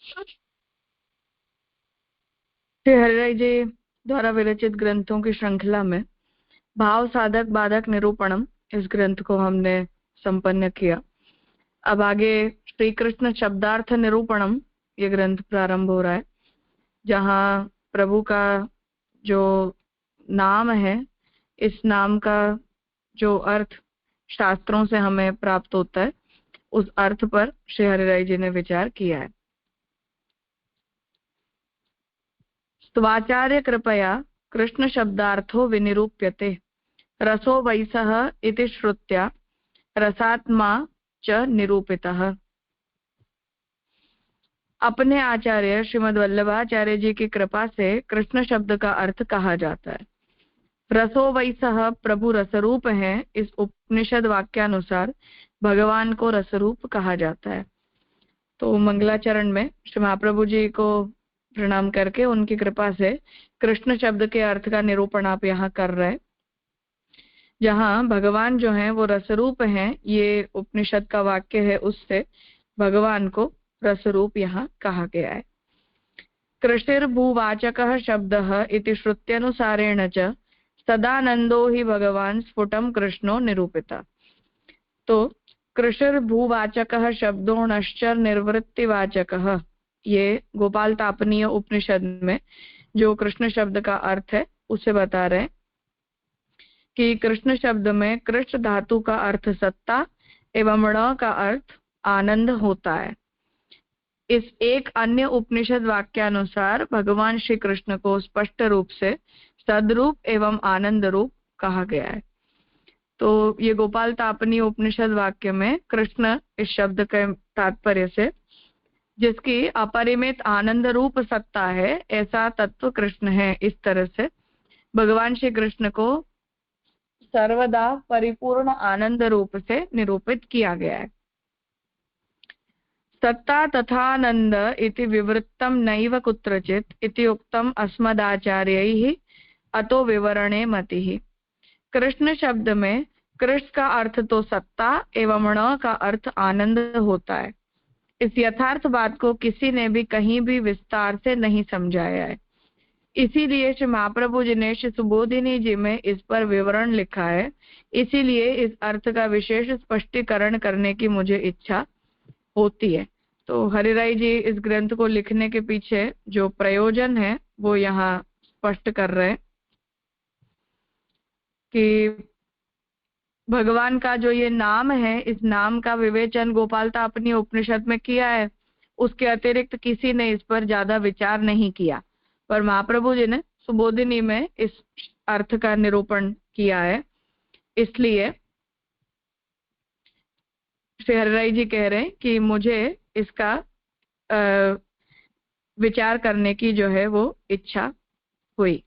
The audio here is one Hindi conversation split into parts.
श्री हरिराय जी द्वारा विरचित ग्रंथों की श्रृंखला में भाव साधक बाधक निरूपणम इस ग्रंथ को हमने संपन्न किया। अब आगे श्री कृष्ण शब्दार्थ निरूपणम ये ग्रंथ प्रारंभ हो रहा है, जहाँ प्रभु का जो नाम है, इस नाम का जो अर्थ शास्त्रों से हमें प्राप्त होता है, उस अर्थ पर श्री हरिराय जी ने विचार किया है। स्तवाचार्य कृपया कृष्ण शब्दार्थो विनिरूप्यते रसो वैसः इति श्रुत्या रसात्मा च निरूपितः। अपने आचार्य श्रीमद् वल्लभाचार्य जी की कृपा से कृष्ण शब्द का अर्थ कहा जाता है। रसो वैसः प्रभु रसरूप है, इस उपनिषद वाक्यानुसार भगवान को रसरूप कहा जाता है। तो मंगलाचरण में श्री महाप्रभु जी को प्रणाम करके उनकी कृपा से कृष्ण शब्द के अर्थ का निरूपण आप यहाँ कर रहे हैं, जहाँ भगवान जो है वो रसरूप हैं। ये उपनिषद का वाक्य है, उससे भगवान को रसरूप यहाँ कहा गया है। कृषिर्भूवाचकः शब्दः इति श्रुत्यनुसारेण च सदानंदो ही भगवान स्फुटम कृष्णो निरूपिता। तो कृषिर्भूवाचकः शब्दोणश्च निर्वृत्तिवाचकः, ये गोपाल तापनीय उपनिषद में जो कृष्ण शब्द का अर्थ है उसे बता रहे हैं कि कृष्ण शब्द में कृष्ण धातु का अर्थ सत्ता एवं ण का अर्थ आनंद होता है। इस एक अन्य उपनिषद वाक्यानुसार भगवान श्री कृष्ण को स्पष्ट रूप से सदरूप एवं आनंद रूप कहा गया है। तो ये गोपाल तापनीय उपनिषद वाक्य में कृष्ण इस शब्द के तात्पर्य से जिसकी अपरिमित आनंद रूप सत्ता है, ऐसा तत्व कृष्ण है, इस तरह से भगवान श्री कृष्ण को सर्वदा परिपूर्ण आनंद रूप से निरूपित किया गया है। सत्ता तथानंद इति विवृत्तम नैव कुत्रचित इति उक्तम अस्मदाचार्यैः अतो विवरणे मतिः। कृष्ण शब्द में कृष्ण का अर्थ तो सत्ता एवं ण का अर्थ आनंद होता है। इस यथार्थ बात को किसी ने भी कहीं भी विस्तार से नहीं समझाया है, इसीलिए श्री महाप्रभु जी ने श्री सुबोधिनी जी में इस पर विवरण लिखा है। इसीलिए इस अर्थ का विशेष स्पष्टीकरण करने की मुझे इच्छा होती है। तो हरिराय जी इस ग्रंथ को लिखने के पीछे जो प्रयोजन है वो यहाँ स्पष्ट कर रहे हैं कि भगवान का जो ये नाम है, इस नाम का विवेचन गोपाल तापनीय उपनिषद में किया है, उसके अतिरिक्त किसी ने इस पर ज्यादा विचार नहीं किया, पर महाप्रभु जी ने सुबोधिनी में इस अर्थ का निरूपण किया है। इसलिए श्री हरिराय जी कह रहे हैं कि मुझे इसका विचार करने की जो है वो इच्छा हुई।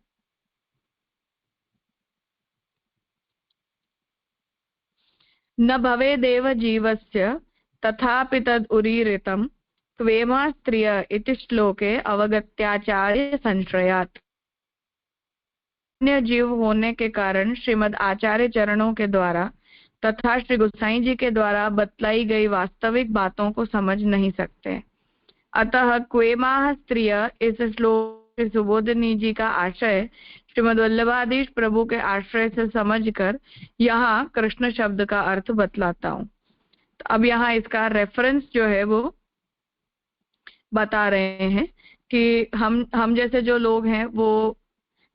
न भवेदेव जीवस्य तथापि तद उरीरितम त्वेमा स्त्रिय इति श्लोके अवगत्याचार्य संश्रयात्। अन्य जीव होने के कारण श्रीमद् आचार्य चरणों के द्वारा तथा श्री गोसाई जी के द्वारा बतलाई गई वास्तविक बातों को समझ नहीं सकते। अतः क्वेमा स्त्रिय इस श्लोक सुबोधिनी जी का आशय श्रीमद् वल्लभाधीश प्रभु के आश्रय से समझकर यहाँ कृष्ण शब्द का अर्थ बतलाता हूँ। तो अब यहाँ इसका रेफरेंस जो है वो बता रहे हैं कि हम जैसे जो लोग हैं वो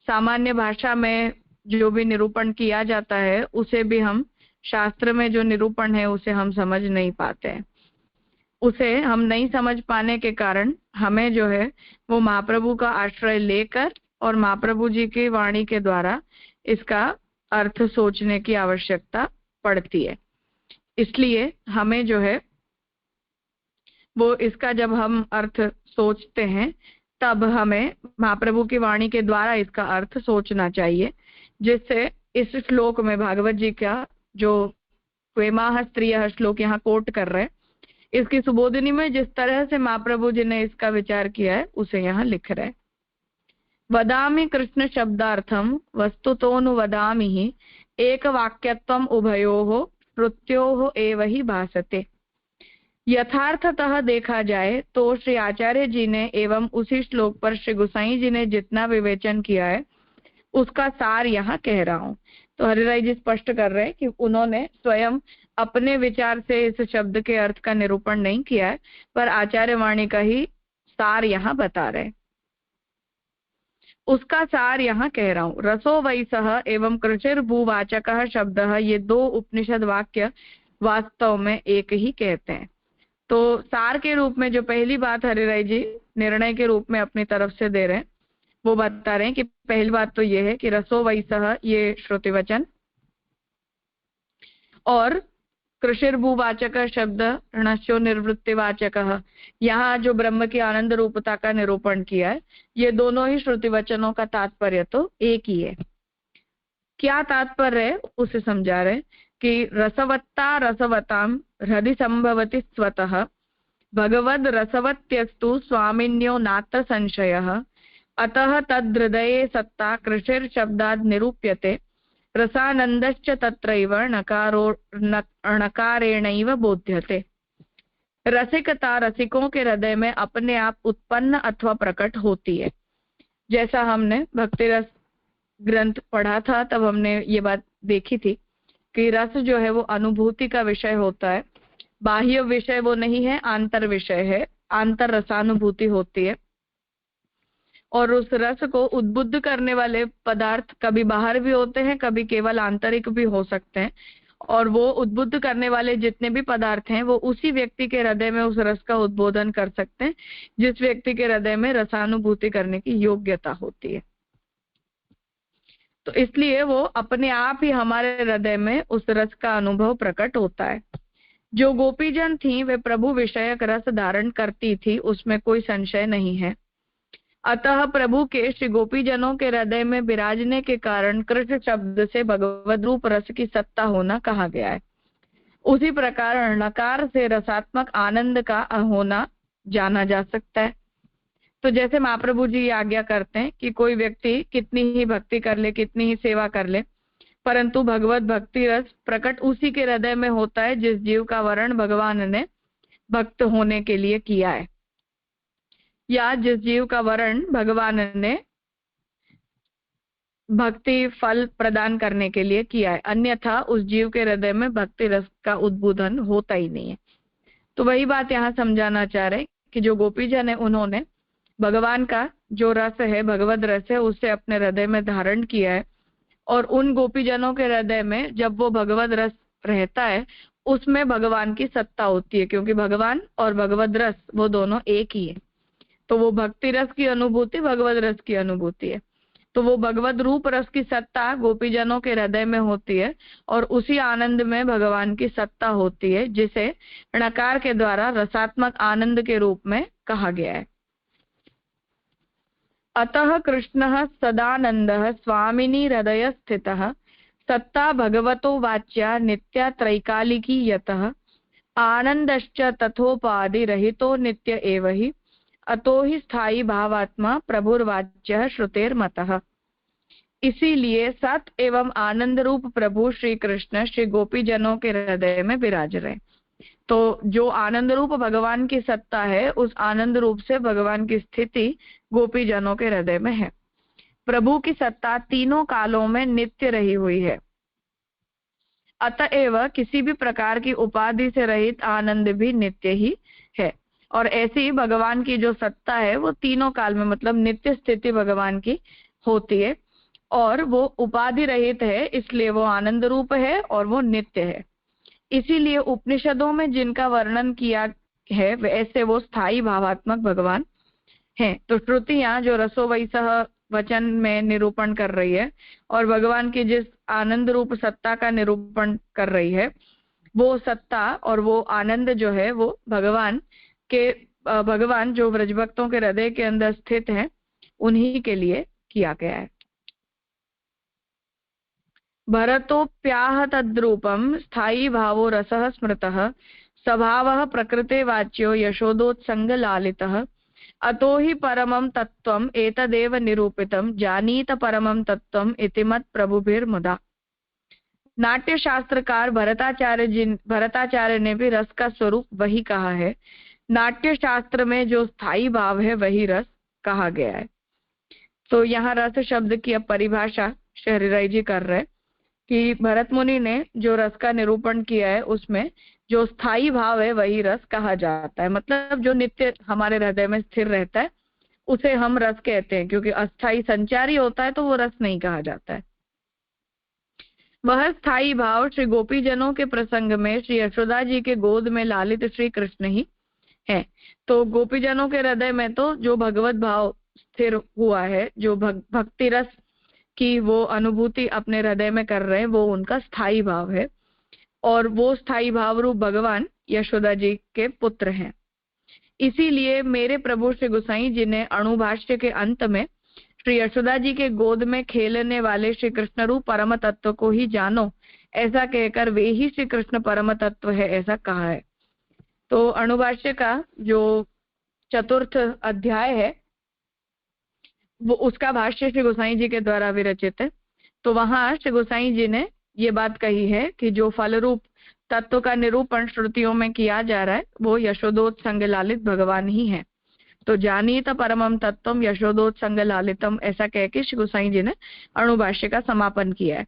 सामान्य भाषा में जो भी निरूपण किया जाता है उसे भी हम शास्त्र में जो निरूपण है उसे हम समझ नहीं पाते हैं। उसे हम नहीं समझ पाने के कारण हमें जो है वो महाप्रभु का आश्रय लेकर और महाप्रभु जी की वाणी के द्वारा इसका अर्थ सोचने की आवश्यकता पड़ती है। इसलिए हमें जो है वो इसका जब हम अर्थ सोचते हैं तब हमें महाप्रभु की वाणी के द्वारा इसका अर्थ सोचना चाहिए, जिससे इस श्लोक में भागवत जी का जो क्वेमाः स्त्रियः श्लोक यहाँ कोट कर रहे हैं, इसकी सुबोधिनी में जिस तरह से महाप्रभु जी ने इसका विचार किया है उसे यहाँ लिख रहे हैं। वदामि कृष्ण शब्दार्थम वस्तुतोऽनुवदामि हि एक वाक्यत्वम उभयोः श्रुत्योः एव हि भासते। यथार्थतः देखा जाए तो श्री आचार्य जी ने एवं उसी श्लोक पर श्री गोसाई जी ने जितना विवेचन किया है उसका सार यहाँ कह रहा हूँ। तो हरिराय जी स्पष्ट कर रहे हैं कि उन्होंने स्वयं अपने विचार से इस शब्द के अर्थ का निरूपण नहीं किया है, पर आचार्य वाणी का ही सार यहाँ बता रहे हैं। उसका सार यहाँ कह रहा हूँ। रसो वैसः एवं कृषिर्भूवाचकः शब्दः, ये दो उपनिषद वाक्य वास्तव में एक ही कहते हैं। तो सार के रूप में जो पहली बात हरिराय जी निर्णय के रूप में अपनी तरफ से दे रहे हैं वो बता रहे हैं कि पहली बात तो ये है कि रसो वैसः ये श्रुति वचन, और कृषिर्भूवाचक शब्द ऋणस्यो निर्वृत्तिवाचक, यहाँ जो ब्रह्म की आनंद रूपता का निरूपण किया है, ये दोनों ही श्रुति वचनों का तात्पर्य तो एक ही है। क्या तात्पर्य है उसे समझा रहे कि रसवत्ता रसवताम हृदि संभवति स्वतः, भगवद रसवत्यस्तु स्वामिन्यो नात्र संशयः, अतः तद्हृदये सत्ता कृषिर शब्दाद् निरूप्यते, रसानंदश्च तत्रैव नकारेणैव बोध्यते। रसिकता रसिकों के हृदय में अपने आप उत्पन्न अथवा प्रकट होती है। जैसा हमने भक्ति रस ग्रंथ पढ़ा था तब हमने ये बात देखी थी कि रस जो है वो अनुभूति का विषय होता है, बाह्य विषय वो नहीं है, आंतर विषय है, आंतर रसानुभूति होती है। और उस रस को उद्बुद्ध करने वाले पदार्थ कभी बाहर भी होते हैं, कभी केवल आंतरिक भी हो सकते हैं, और वो उद्बुद्ध करने वाले जितने भी पदार्थ हैं वो उसी व्यक्ति के हृदय में उस रस का उद्बोधन कर सकते हैं जिस व्यक्ति के हृदय में रसानुभूति करने की योग्यता होती है। तो इसलिए वो अपने आप ही हमारे हृदय में उस रस का अनुभव प्रकट होता है। जो गोपीजन थी वे प्रभु विषयक रस धारण करती थी, उसमें कोई संशय नहीं है। अतः प्रभु के श्री गोपीजनों के हृदय में विराजने के कारण कृष्ण शब्द से भगवद रूप रस की सत्ता होना कहा गया है। उसी प्रकार नकार से रसात्मक आनंद का होना जाना जा सकता है। तो जैसे महाप्रभु जी आज्ञा करते हैं कि कोई व्यक्ति कितनी ही भक्ति कर ले, कितनी ही सेवा कर ले, परंतु भगवत भक्ति रस प्रकट उसी के हृदय में होता है जिस जीव का वर्ण भगवान ने भक्त होने के लिए किया है, या जिस जीव का वर्ण भगवान ने भक्ति फल प्रदान करने के लिए किया है, अन्यथा उस जीव के हृदय में भक्ति रस का उद्बोधन होता ही नहीं है। तो वही बात यहाँ समझाना चाह रहे कि जो गोपीजन है उन्होंने भगवान का जो रस है, भगवद रस है, उसे अपने हृदय में धारण किया है, और उन गोपीजनों के हृदय में जब वो भगवद रस रहता है उसमें भगवान की सत्ता होती है, क्योंकि भगवान और भगवद रस वो दोनों एक ही है। तो वो भक्ति रस की अनुभूति भगवद रस की अनुभूति है। तो वो भगवद रूप रस की सत्ता गोपीजनों के हृदय में होती है, और उसी आनंद में भगवान की सत्ता होती है, जिसे णकार के द्वारा रसात्मक आनंद के रूप में कहा गया है। अतः कृष्णः सदानंदः स्वामिनी हृदय स्थितः, सत्ता भगवतो वाच्या नित्या त्रैकालिकी यतः, आनंदश्च तथोपाधि रहितो नित्य एव हि, अतो ही स्थायी भावात्मा प्रभुर्वाच्यः श्रुतेर्मतः। इसीलिए सत एवं आनंद रूप प्रभु श्री कृष्ण श्री गोपीजनों के हृदय में विराज रहे। तो जो आनंद रूप भगवान की सत्ता है, उस आनंद रूप से भगवान की स्थिति गोपीजनों के हृदय में है। प्रभु की सत्ता तीनों कालों में नित्य रही हुई है, अतएव किसी भी प्रकार की उपाधि से रहित आनंद भी नित्य ही है। और ऐसी भगवान की जो सत्ता है वो तीनों काल में, मतलब नित्य स्थिति भगवान की होती है, और वो उपाधि रहित है, इसलिए वो आनंद रूप है और वो नित्य है। इसीलिए उपनिषदों में जिनका वर्णन किया है वैसे वो स्थायी भावात्मक भगवान हैं। तो श्रुतियां जो रसो वैसः वचन में निरूपण कर रही है और भगवान की जिस आनंद रूप सत्ता का निरूपण कर रही है, वो सत्ता और वो आनंद जो है वो भगवान जो ब्रजभक्तों के हृदय के अंदर स्थित है उन्हीं के लिए किया गया है। भरतोप्याह तद्रूपम स्थायी भावो रसः स्मृतः, स्वभावः प्रकृते वाच्यो यशोदोत्संग लालितः, अतो हि परमं तत्त्वम् एतदेव निरूपितं, जानीत परमं तत्त्वम् इति मत् प्रभुभिर्मुदा। नाट्य शास्त्रकार भरताचार्य ने भी रस का स्वरूप वही कहा है। नाट्य शास्त्र में जो स्थायी भाव है वही रस कहा गया है। तो यहाँ रस शब्द की अब परिभाषा श्री राय जी कर रहे कि भरत मुनि ने जो रस का निरूपण किया है उसमें जो स्थायी भाव है वही रस कहा जाता है। मतलब जो नित्य हमारे हृदय में स्थिर रहता है उसे हम रस कहते हैं, क्योंकि अस्थाई संचारी होता है तो वो रस नहीं कहा जाता है। वह स्थायी भाव श्री गोपी जनों के प्रसंग में श्री यशोदा जी के गोद में लालित श्री कृष्ण ही है। तो गोपी जनों के हृदय में तो जो भगवत भाव स्थिर हुआ है, जो भक्ति रस की वो अनुभूति अपने हृदय में कर रहे हैं, वो उनका स्थायी भाव है। और वो स्थायी भाव रूप भगवान यशोदा जी के पुत्र हैं। इसीलिए मेरे प्रभु श्री गोसाई जी ने अणुभाष्य के अंत में श्री यशोदा जी के गोद में खेलने वाले श्री कृष्ण रूप परम तत्व को ही जानो, ऐसा कहकर वे ही श्री कृष्ण परम तत्व है ऐसा कहा है। तो अणुभाष्य का जो 4th अध्याय है वो उसका भाष्य श्री गोसाई जी के द्वारा विरचित है। तो वहां श्री गोसाई जी ने ये बात कही है कि जो फल रूप तत्व का निरूपण श्रुतियों में किया जा रहा है वो यशोदोत्संग लालित भगवान ही है। तो जानीत परमम तत्वम यशोदोत्संग लालितम ऐसा कह के श्री गोसाई जी ने अणुभाष्य का समापन किया है।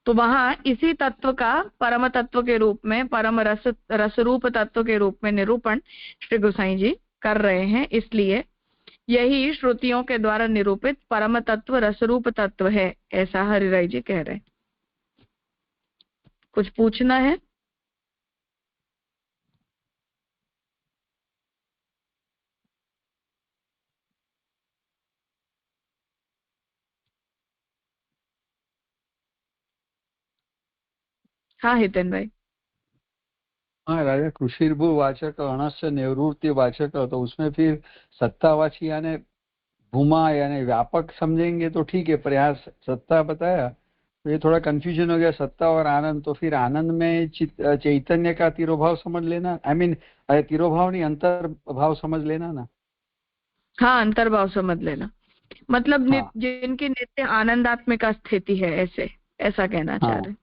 तो वहां इसी तत्व का परम तत्व के रूप में, परम रस रूप तत्व के रूप में निरूपण श्री गोसाई जी कर रहे हैं। इसलिए यही श्रुतियों के द्वारा निरूपित परम तत्व रसरूप तत्व है ऐसा हरिराय जी कह रहे हैं। कुछ पूछना है? हाँ हितेन भाई। हाँ राजा, कृषिर्भु वाचक अणस्य निवृत्ति वाचक, तो उसमें फिर सत्तावाची यानी भूमा यानी व्यापक समझेंगे तो ठीक है। प्रयास सत्ता बताया तो ये थोड़ा कंफ्यूजन हो गया, सत्ता और आनंद। तो फिर आनंद में चैतन्य का तिरोभाव समझ लेना, आई मीन तिरोभाव नहीं अंतर भाव समझ लेना ना। हाँ अंतर्भाव समझ लेना, मतलब हाँ जिनकी नित्य आनंदात्मिका स्थिति है ऐसा कहना चाह हाँ रहे।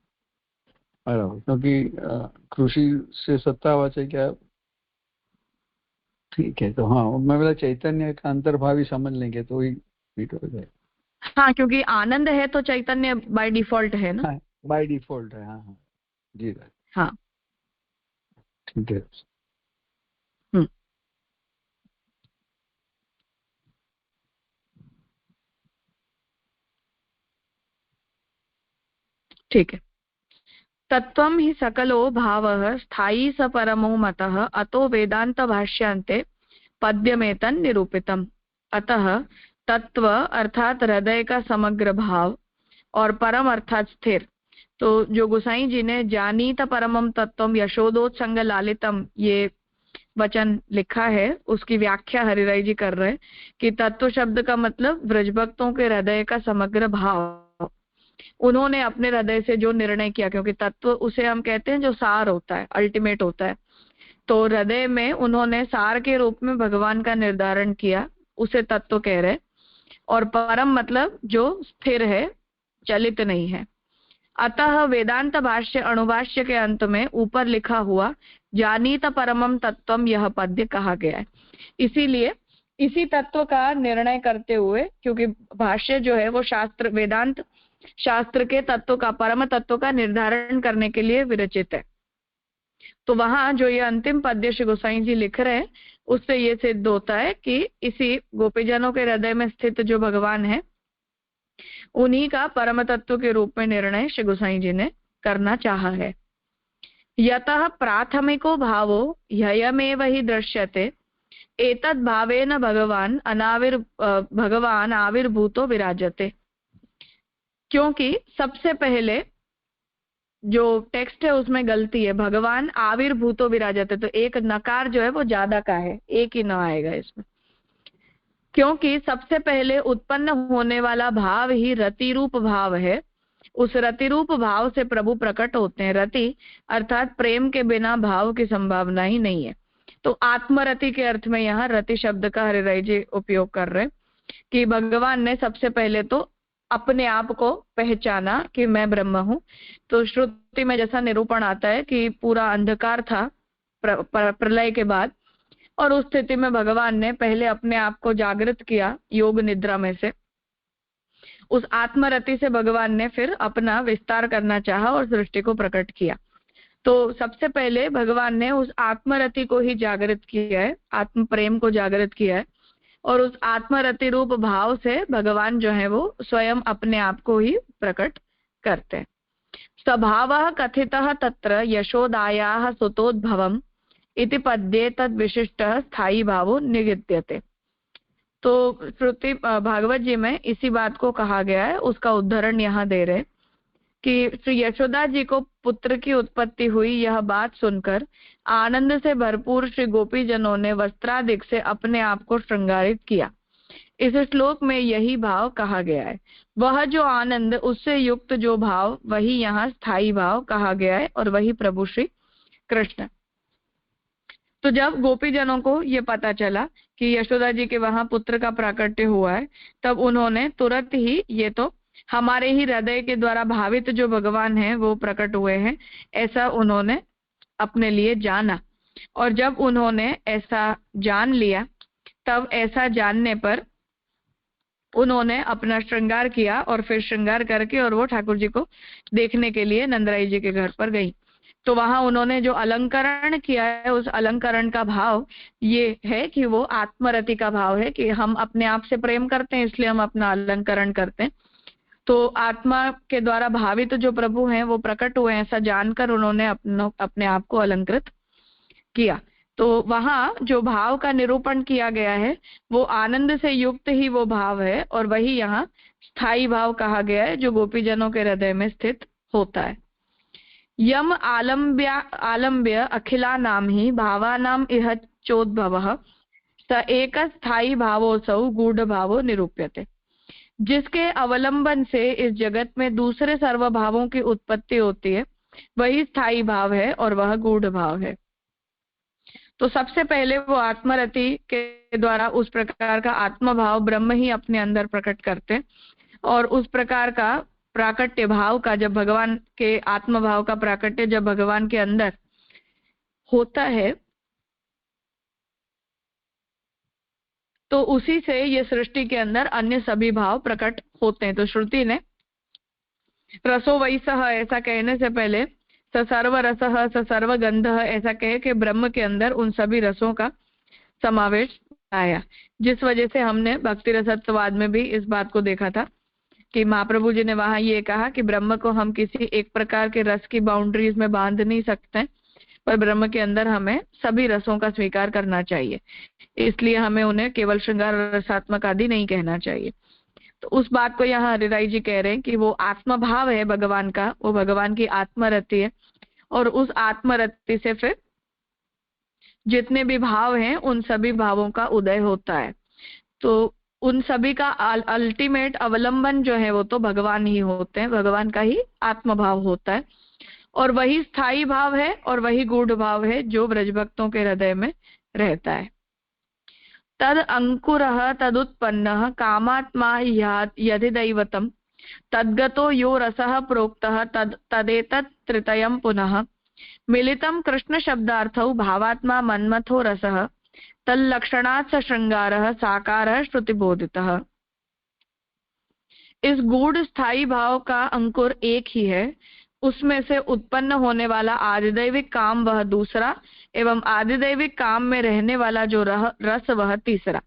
बराबर, क्योंकि कृषि से सत्तावाचक क्या ठीक है। तो हाँ मैं बोला चैतन्य का अंतर्भावी समझ लेंगे तो ही फिट हो जाए। हाँ क्योंकि आनंद है तो चैतन्य बाय डिफॉल्ट है ना। हाँ बाय डिफॉल्ट है। हाँ हाँ जी हाँ ठीक है। हम्म ठीक है। तत्त्वं हि सकलो भावः स्थायी स परमो मतः अतो वेदांत भाष्यांते पद्यमेतन् निरूपितम्। अतः तत्व अर्थात हृदय का समग्र भाव और परम अर्थात स्थिर। तो जो गोसाई जी ने जानीत परमम तत्वम यशोदोत्संग लालितम ये वचन लिखा है उसकी व्याख्या हरिराय जी कर रहे हैं कि तत्व शब्द का मतलब ब्रजभक्तों के हृदय का समग्र भाव। उन्होंने अपने हृदय से जो निर्णय किया, क्योंकि तत्व उसे हम कहते हैं जो सार होता है, अल्टीमेट होता है। तो हृदय में उन्होंने सार के रूप में भगवान का निर्धारण किया, उसे तत्व कह रहे। और परम मतलब जो स्थिर है, चलित नहीं है। अतः वेदांत भाष्य अणुभाष्य के अंत में ऊपर लिखा हुआ जानीत परमम तत्वम यह पद्य कहा गया है। इसीलिए इसी तत्व का निर्णय करते हुए, क्योंकि भाष्य जो है वो शास्त्र वेदांत शास्त्र के तत्व का, परम तत्व का निर्धारण करने के लिए विरचित है। तो वहां जो ये अंतिम पद्य श्री गोसाई जी लिख रहे हैं उससे ये सिद्ध होता है कि इसी गोपीजनों के हृदय में स्थित जो भगवान है उन्हीं का परम तत्व के रूप में निर्णय श्री गोसाई जी ने करना चाहा है। यतः प्राथमिको भावो ह्ययमेव हि दृश्यते एतद् भावेन भगवान आविर्भूतो विराजते। क्योंकि सबसे पहले जो टेक्स्ट है उसमें गलती है, भगवान आविर्भूतो विराजते, तो एक नकार जो है वो ज्यादा का है, एक ही न आएगा इसमें। क्योंकि सबसे पहले उत्पन्न होने वाला भाव ही रति रूप भाव है। उस रति रूप भाव से प्रभु प्रकट होते हैं। रति अर्थात प्रेम के बिना भाव की संभावना ही नहीं है। तो आत्मरति के अर्थ में यहाँ रति शब्द का हरिराय जी उपयोग कर रहे हैं कि भगवान ने सबसे पहले तो अपने आप को पहचाना कि मैं ब्रह्म हूँ। तो श्रुति में जैसा निरूपण आता है कि पूरा अंधकार था प्रलय के बाद, और उस स्थिति में भगवान ने पहले अपने आप को जागृत किया योग निद्रा में से। उस आत्मरति से भगवान ने फिर अपना विस्तार करना चाहा और सृष्टि को प्रकट किया। तो सबसे पहले भगवान ने उस आत्मरति को ही जागृत किया है, आत्म प्रेम को जागृत किया है, और उस आत्मरति रूप भाव से भगवान जो है वो स्वयं अपने आप को ही प्रकट करते हैं। स्वभावः कथितः तत्र यशोदायाः सुतोद्भवम् इति पद्ये तद विशिष्टः स्थायी भावो निगद्यते। तो श्रुति भागवत जी में इसी बात को कहा गया है, उसका उदाहरण यहाँ दे रहे कि श्री यशोदा जी को पुत्र की उत्पत्ति हुई, यह बात सुनकर आनंद से भरपूर श्री गोपी जनों ने वस्त्रादिक से अपने आप को श्रृंगारित किया। इस श्लोक में यही भाव कहा गया है। वह जो आनंद, उससे युक्त जो भाव, वही यहाँ स्थायी भाव कहा गया है, और वही प्रभु श्री कृष्ण। तो जब गोपी जनों को ये पता चला कि यशोदा जी के वहां पुत्र का प्राकट्य हुआ है, तब उन्होंने तुरंत ही, ये तो हमारे ही हृदय के द्वारा भावित जो भगवान हैं वो प्रकट हुए हैं, ऐसा उन्होंने अपने लिए जाना। और जब उन्होंने ऐसा जान लिया, तब ऐसा जानने पर उन्होंने अपना श्रृंगार किया, और फिर श्रृंगार करके और वो ठाकुर जी को देखने के लिए नंदराई जी के घर पर गई। तो वहां उन्होंने जो अलंकरण किया है, उस अलंकरण का भाव ये है कि वो आत्मरति का भाव है कि हम अपने आप से प्रेम करते हैं, इसलिए हम अपना अलंकरण करते हैं। तो आत्मा के द्वारा भावित जो प्रभु हैं वो प्रकट हुए हैं, ऐसा जानकर उन्होंने अपने आप को अलंकृत किया। तो वहां जो भाव का निरूपण किया गया है वो आनंद से युक्त ही वो भाव है, और वही यहाँ स्थायी भाव कहा गया है जो गोपी जनों के हृदय में स्थित होता है। यम आलम्ब्य अखिलानां ही भावानां इह चोद्भवः स एक स्थायी भावोऽसौ गूढ़ भावो निरूप्यते। जिसके अवलंबन से इस जगत में दूसरे सर्व भावों की उत्पत्ति होती है, वही स्थायी भाव है और वह गूढ़ भाव है। तो सबसे पहले वो आत्मरति के द्वारा उस प्रकार का आत्मभाव ब्रह्म ही अपने अंदर प्रकट करते, और उस प्रकार का प्राकट्य भाव का, जब भगवान के आत्मभाव का प्राकट्य जब भगवान के अंदर होता है, तो उसी से ये सृष्टि के अंदर अन्य सभी भाव प्रकट होते हैं। तो श्रुति ने रसो वैसह ऐसा कहने से पहले स सर्व रसः स सर्व गंधः ऐसा कहे कि ब्रह्म के अंदर उन सभी रसों का समावेश आया, जिस वजह से हमने भक्ति रसत्ववाद में भी इस बात को देखा था कि महाप्रभु जी ने वहां ये कहा कि ब्रह्म को हम किसी एक प्रकार के रस की बाउंड्रीज में बांध नहीं सकते, पर ब्रह्म के अंदर हमें सभी रसों का स्वीकार करना चाहिए, इसलिए हमें उन्हें केवल श्रृंगार रसात्मक आदि नहीं कहना चाहिए। तो उस बात को यहाँ हरिराई जी कह रहे हैं कि वो आत्मभाव है भगवान का, वो भगवान की आत्मरति है, और उस आत्मरति से फिर जितने भी भाव हैं उन सभी भावों का उदय होता है। तो उन सभी का अल्टीमेट अवलंबन जो है वो तो भगवान ही होते हैं, भगवान का ही आत्मभाव होता है, और वही स्थायी भाव है और वही गूढ़ भाव है जो ब्रजभक्तों के हृदय में रहता है। तद अंकुरः तदुत्पन्नः कामात्मा यदिदैवतम् तद्गतो यो रसः प्रोक्तः तदेतत् तृतीयं पुनः मिलितं कृष्ण शब्दार्थौ भावात्मा मन्मथो रसः तल्लक्षणात् स श्रृंगारः साकारः श्रुतिबोधितः। इस गूढ़ स्थायी भाव का अंकुर एक ही है, उसमें से उत्पन्न होने वाला आदिदैविक काम वह दूसरा, एवं आदिदैविक काम में रहने वाला जो रस वह तीसरा।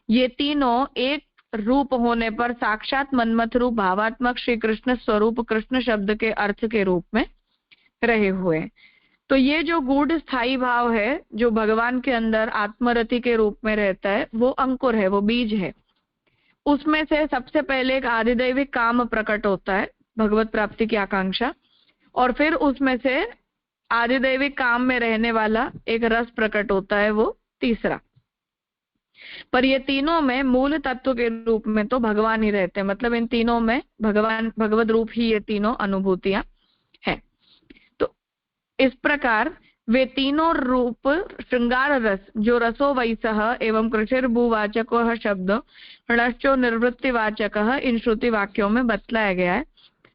ये तीनों एक रूप होने पर साक्षात मन्मथ रूप भावात्मक श्री कृष्ण स्वरूप कृष्ण शब्द के अर्थ के रूप में रहे हुए। तो ये जो गूढ़ स्थायी भाव है जो भगवान के अंदर आत्मरति के रूप में रहता है, वो अंकुर है, वो बीज है। उसमें से सबसे पहले एक आदिदैविक काम प्रकट होता है, भगवत प्राप्ति की आकांक्षा, और फिर उसमें से आदिदैविक काम में रहने वाला एक रस प्रकट होता है, वो तीसरा। पर ये तीनों में मूल तत्व के रूप में तो भगवान ही रहते हैं, मतलब इन तीनों में भगवान भगवत रूप ही ये तीनों अनुभूतियां हैं। तो इस प्रकार वे तीनों रूप श्रृंगार रस जो रसो वैसः एवं कृषिर्भूवाचक शब्द णश्चो निर्वृत्तिवाचक इन श्रुति वाक्यों में बतलाया गया है,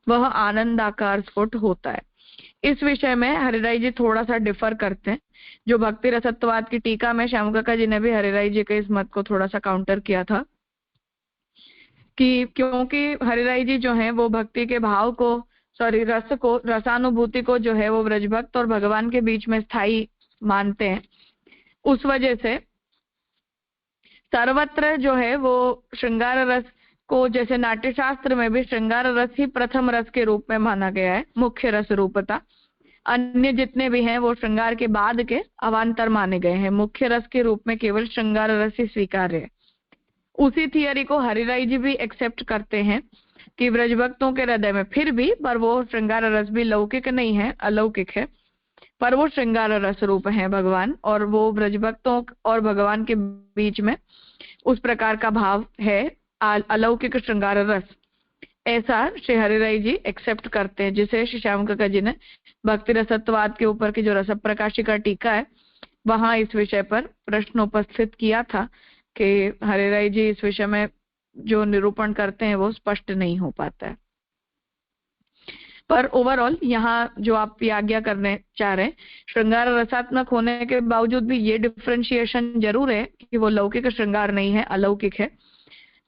वह आनंदाकार स्फुट होता है। इस विषय में हरिराय जी थोड़ा सा डिफर करते हैं। जो भक्ति रसत्ववाद की टीका में श्यामकाका जी ने भी हरिराय जी के इस मत को थोड़ा सा काउंटर किया था कि क्योंकि हरिराय जी जो हैं वो भक्ति के भाव को रसानुभूति को जो है वो ब्रजभक्त और भगवान के बीच में स्थायी मानते हैं। उस वजह से सर्वत्र जो है वो श्रृंगार रस को, जैसे नाट्य शास्त्र में भी श्रृंगार रस ही प्रथम रस के रूप में माना गया है, मुख्य रस रूपता। अन्य जितने भी हैं वो श्रृंगार के बाद के अवान्तर माने गए हैं, मुख्य रस के रूप में केवल श्रृंगार रस ही स्वीकार्य है। उसी थियरी को हरिराय जी भी एक्सेप्ट करते हैं कि ब्रजभक्तों के हृदय में फिर भी, पर वो श्रृंगार रस भी लौकिक नहीं है, अलौकिक है, पर वो श्रृंगार रस रूप है भगवान, और वो ब्रजभक्तों और भगवान के बीच में उस प्रकार का भाव है, अलौकिक श्रृंगार रस, ऐसा श्री हरिराय जी एक्सेप्ट करते हैं। जिसे श्री श्यामकाका जी ने भक्ति रसत्ववाद के ऊपर की जो रस प्रकाशिका टीका है वहां इस विषय पर प्रश्न उपस्थित किया था कि हरिराय जी इस विषय में जो निरूपण करते हैं वो स्पष्ट नहीं हो पाता है। पर ओवरऑल यहाँ जो आप आज्ञा करने चाह रहे हैं, श्रृंगार रसात्मक होने के बावजूद भी ये डिफरेंशिएशन जरूर है कि वो लौकिक श्रृंगार नहीं है, अलौकिक है।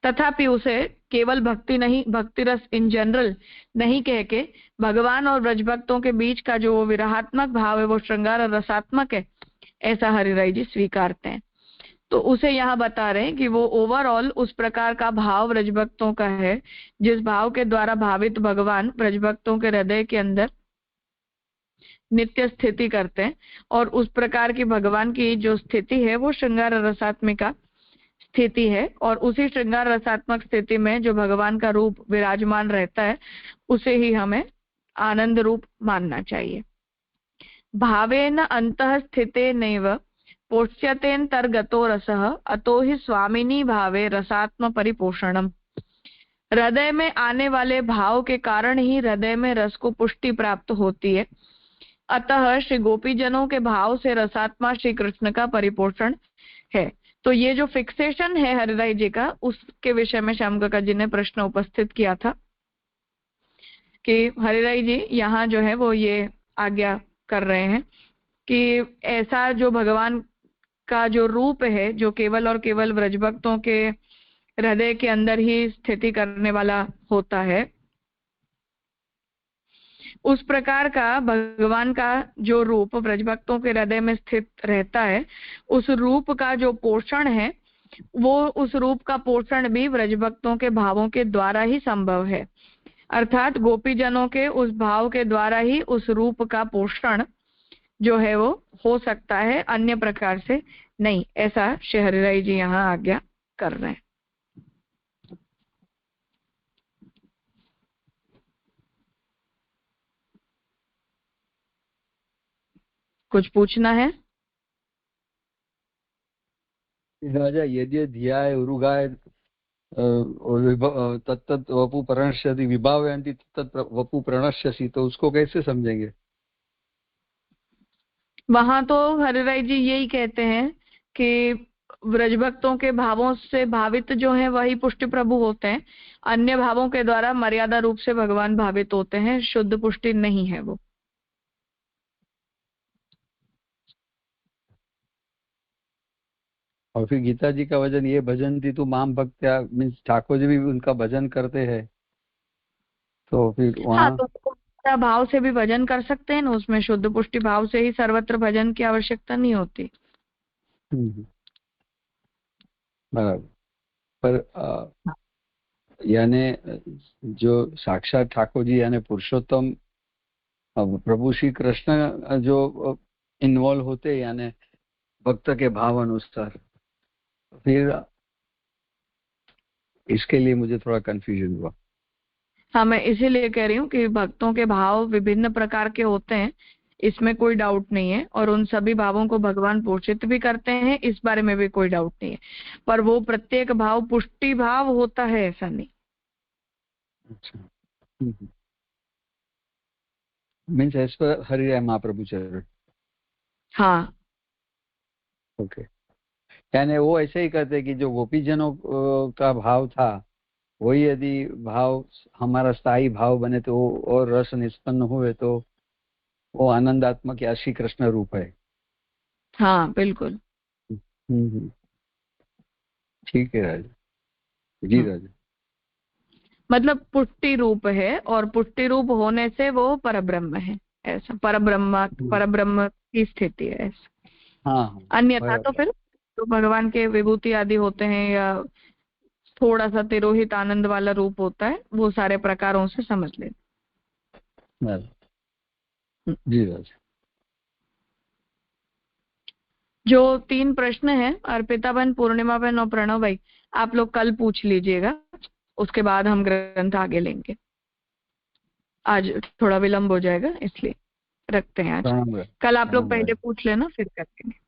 तथापि उसे केवल भक्ति नहीं, भक्ति रस इन जनरल नहीं कह के भगवान और ब्रजभक्तों के बीच का जो विरहात्मक भाव है वो श्रृंगार रसात्मक है, ऐसा हरिराय जी स्वीकारते हैं। तो उसे यहाँ बता रहे हैं कि वो ओवरऑल उस प्रकार का भाव ब्रजभक्तों का है जिस भाव के द्वारा भावित भगवान ब्रजभक्तों के हृदय के अंदर नित्य स्थिति करते हैं, और उस प्रकार की भगवान की जो स्थिति है वो श्रृंगार रसात्मिका स्थिति है, और उसी श्रृंगार रसात्मक स्थिति में जो भगवान का रूप विराजमान रहता है उसे ही हमें आनंद रूप मानना चाहिए। भावेन अंतः स्थिते नैव पोष्यतेन्तर्गतो रसः अतो ही स्वामिनी भावे रसात्म परिपोषणम। हृदय में आने वाले भाव के कारण ही हृदय में रस को पुष्टि प्राप्त होती है। अतः श्री गोपीजनों के भाव से रसात्मा श्री कृष्ण का परिपोषण है। तो ये जो फिक्सेशन है हरिराय जी का, उसके विषय में श्यामकाका जी ने प्रश्न उपस्थित किया था कि हरिराय जी यहाँ जो है वो ये आज्ञा कर रहे हैं कि ऐसा जो भगवान का जो रूप है जो केवल और केवल ब्रजभक्तों के हृदय के अंदर ही स्थिति करने वाला होता है, उस प्रकार का भगवान का जो रूप ब्रजभक्तों के हृदय में स्थित रहता है, उस रूप का जो पोषण है वो उस रूप का पोषण भी ब्रजभक्तों के भावों के द्वारा ही संभव है। अर्थात गोपीजनों के उस भाव के द्वारा ही उस रूप का पोषण जो है वो हो सकता है, अन्य प्रकार से नहीं, ऐसा श्री हरिराय जी यहाँ आज्ञा कर रहे हैं। कुछ पूछना है? राजा यदि ध्याय उरुगाय तत्त वपु प्रणश्यति विभावयन्ति तत्त वपु प्रणश्यसि, तो उसको कैसे समझेंगे? वहां तो हरिराय जी यही कहते हैं कि ब्रजभक्तों के भावों से भावित जो है वही पुष्टि प्रभु होते हैं, अन्य भावों के द्वारा मर्यादा रूप से भगवान भावित होते हैं, शुद्ध पुष्टि नहीं है वो। और फिर गीता जी का वचन ये भजन थी तो माम भक्त्या, मीन्स ठाकुर जी भी उनका भजन करते हैं, तो फिर वहाँ तो भाव से भी भजन कर सकते हैं ना, उसमें शुद्ध पुष्टि भाव से ही सर्वत्र भजन की आवश्यकता नहीं होती। बराबर। पर यानी जो साक्षात ठाकुर जी यानी पुरुषोत्तम प्रभु श्री कृष्ण जो इन्वॉल्व होते यानी भक्त के भाव अनुसार, फिर इसके लिए मुझे थोड़ा कंफ्यूजन हुआ। हाँ, मैं इसीलिए कह रही हूँ कि भक्तों के भाव विभिन्न प्रकार के होते हैं, इसमें कोई डाउट नहीं है, और उन सभी भावों को भगवान पोषित भी करते हैं, इस बारे में भी कोई डाउट नहीं है, पर वो प्रत्येक भाव पुष्टि भाव होता है ऐसा नहीं। अच्छा, मीन्स एज पर हरिराय महाप्रभु चरण। हाँ ओके, यानी वो ऐसे ही करते कि जो गोपीजनों का भाव था वही यदि भाव हमारा स्थायी भाव बने तो और रस निष्पन्न हुए तो वो आनंदात्मक या श्री कृष्ण रूप है। हाँ बिल्कुल। हम्म। ठीक है राजा जी हम्म, राजा। मतलब पुष्टि रूप है और पुष्टि रूप होने से वो परब्रह्म है, ऐसा परब्रह्म की स्थिति है ऐसा। हाँ हाँ अन्यथा तो बराबर। फिर तो भगवान के विभूति आदि होते हैं या थोड़ा सा तिरोहित आनंद वाला रूप होता है, वो सारे प्रकारों से समझ ले। बराबर। जी राजा। जो 3 प्रश्न हैं अर्पिता बहन, पूर्णिमा बहन और प्रणव भाई, आप लोग कल पूछ लीजिएगा, उसके बाद हम ग्रंथ आगे लेंगे। आज थोड़ा विलंब हो जाएगा इसलिए रखते हैं आज। प्रणाम राजा, कल आप लोग प्रणाम पहले राजा। पूछ लेना फिर करेंगे।